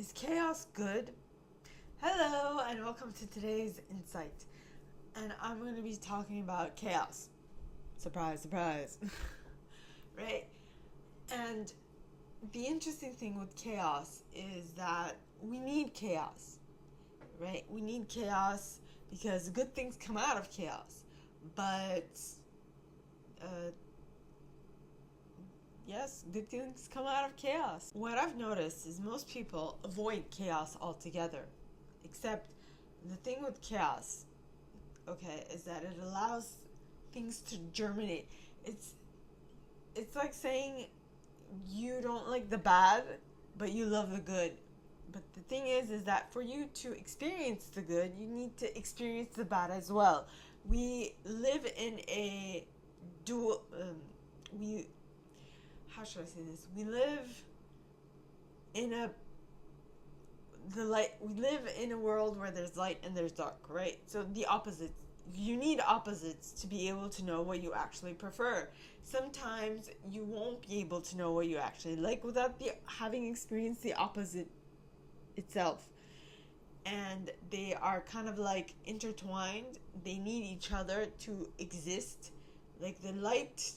Is chaos good? Hello, and welcome to today's Insight. And I'm going to be talking about chaos. Surprise, surprise. Right? And the interesting thing with chaos is that we need chaos. Right? We need chaos because good things come out of chaos. But, yes, good things come out of chaos. What I've noticed is most people avoid chaos altogether. Except the thing with chaos, okay, is that it allows things to germinate. It's like saying you don't like the bad, but you love the good. But the thing is that for you to experience the good, you need to experience the bad as well. We live in a dual. How should I say this? We live in a world where there's light and there's dark, right? So the opposites. You need opposites to be able to know what you actually prefer. Sometimes you won't be able to know what you actually like without having experienced the opposite itself. And they are kind of like intertwined. They need each other to exist. Like the light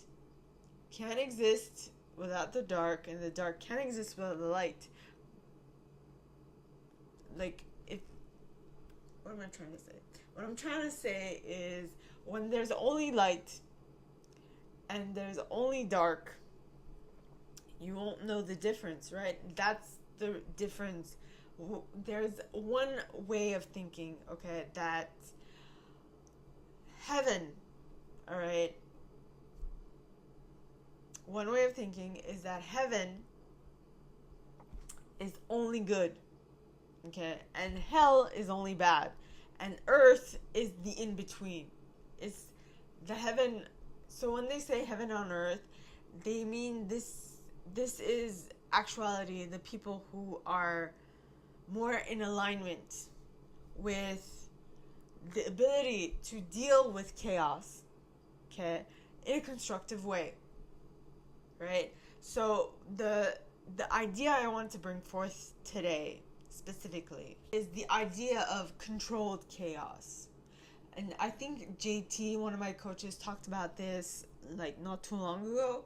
can't exist without the dark, and the dark can't exist without the light. What am I trying to say? What I'm trying to say is when there's only light and there's only dark, you won't know the difference, right? That's the difference. There's one way of thinking, okay, that heaven, all right, one way of thinking is that heaven is only good, okay, and hell is only bad, and earth is the in-between. It's the heaven. So when they say heaven on earth, they mean this is actuality, the people who are more in alignment with the ability to deal with chaos, okay, in a constructive way, right? So the idea I want to bring forth today specifically is the idea of controlled chaos. And I think JT, one of my coaches, talked about this like not too long ago.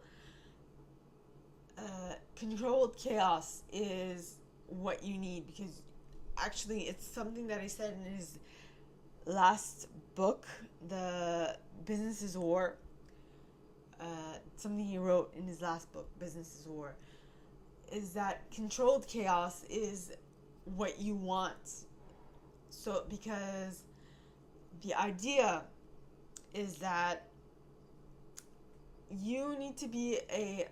Controlled chaos is what you need, because actually it's something that he said in his last book, The Business is War. Something he wrote in his last book, Business is War, is that controlled chaos is what you want. So because the idea is that you need to be I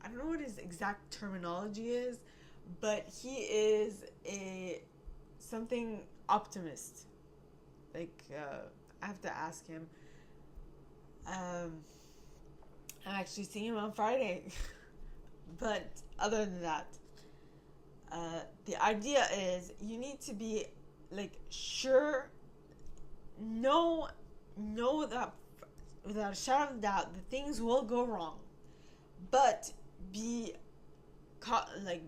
don't know what his exact terminology is, but he is something optimist. Like, I have to ask him. I'm actually seeing him on Friday. But other than that, the idea is you need to be like sure, know that without a shadow of a doubt that things will go wrong, but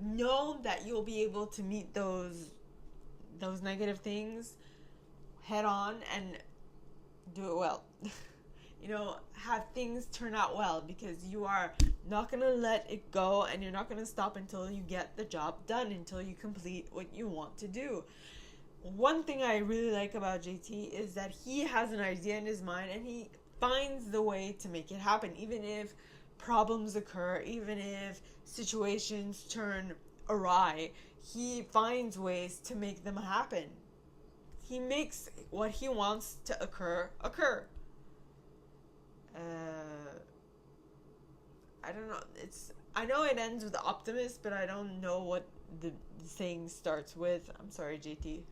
know that you'll be able to meet those negative things head on and do it well. Have things turn out well, because you are not going to let it go, and you're not going to stop until you get the job done, until you complete what you want to do. One thing I really like about JT is that he has an idea in his mind and he finds the way to make it happen, even if problems occur, even if situations turn awry. He finds ways to make them happen. He makes what he wants to occur. I don't know. I know it ends with optimist, but I don't know what the saying starts with. I'm sorry, JT.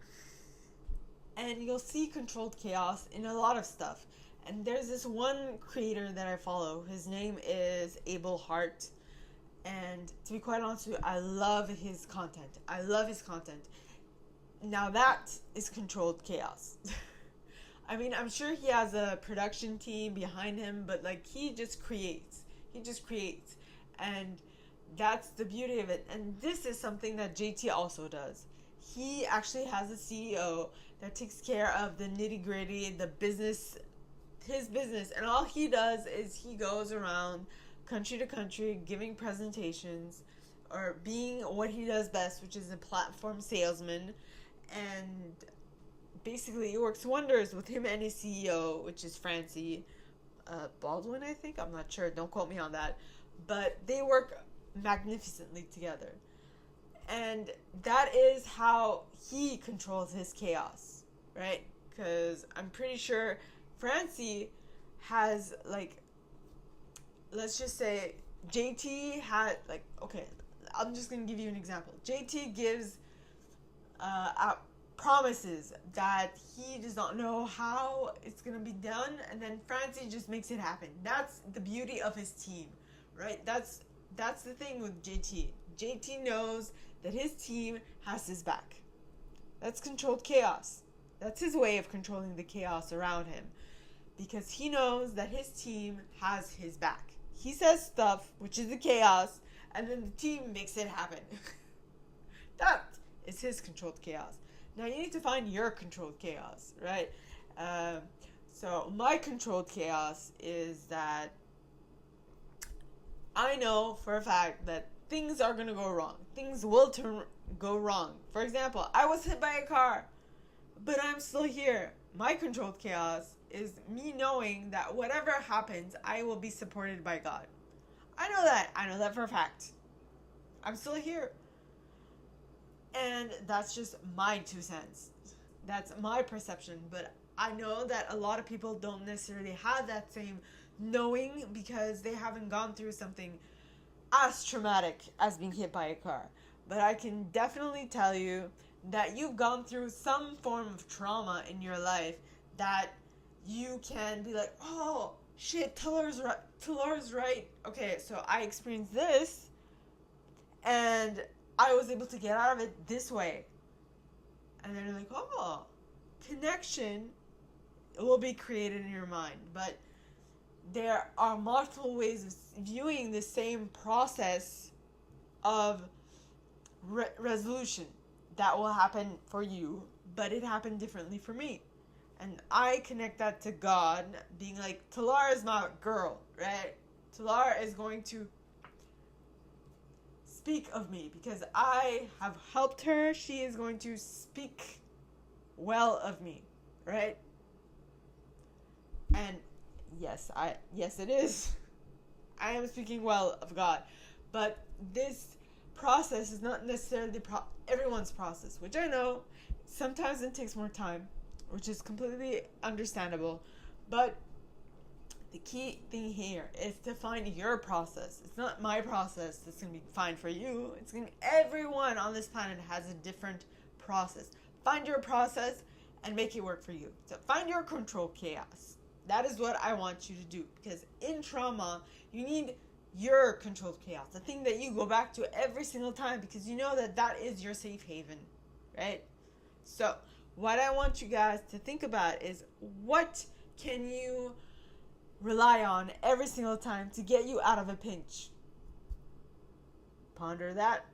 And you'll see controlled chaos in a lot of stuff. And there's this one creator that I follow. His name is Abel Hart. And to be quite honest with you, I love his content. Now that is controlled chaos. I mean, I'm sure he has a production team behind him, but like he just creates. And that's the beauty of it. And this is something that JT also does. he actually has a CEO that takes care of the nitty gritty, the business, his business. And all he does is he goes around country to country giving presentations or being what he does best, which is a platform salesman. And basically, it works wonders with him and his CEO, which is Francie Baldwin, I think. I'm not sure. Don't quote me on that. But they work magnificently together. And that is how he controls his chaos, right? Because I'm pretty sure Francie has, like, let's just say JT had, like, okay, I'm just going to give you an example. JT gives promises that he does not know how it's going to be done, and then Francie just makes it happen. That's the beauty of his team, right? That's the thing with JT. JT knows that his team has his back. That's controlled chaos. That's his way of controlling the chaos around him, because he knows that his team has his back. He says stuff, which is the chaos, and then the team makes it happen. That is his controlled chaos. Now you need to find your controlled chaos, right? So my controlled chaos is that I know for a fact that things are going to go wrong. Things will go wrong. For example, I was hit by a car, but I'm still here. My controlled chaos is me knowing that whatever happens, I will be supported by God. I know that. I know that for a fact. I'm still here. And that's just my 2 cents. That's my perception. But I know that a lot of people don't necessarily have that same knowing because they haven't gone through something as traumatic as being hit by a car. But I can definitely tell you that you've gone through some form of trauma in your life that you can be like, oh, shit, Taylor's right. Okay, so I experienced this, and I was able to get out of it this way. And then you're like, oh, connection will be created in your mind. But there are multiple ways of viewing the same process of resolution that will happen for you, but it happened differently for me. And I connect that to God being like, Talara is my girl, right? Talara is going to speak of me because I have helped her. She is going to speak well of me, right? And yes, it is. I am speaking well of God. But this process is not necessarily everyone's process, which I know sometimes it takes more time, which is completely understandable. But the key thing here is to find your process. It's not my process that's going to be fine for you. It's going to be everyone on this planet has a different process. Find your process and make it work for you. So find your control chaos. That is what I want you to do, because in trauma, you need your controlled chaos, the thing that you go back to every single time because you know that that is your safe haven, right? So what I want you guys to think about is, what can you rely on every single time to get you out of a pinch? Ponder that.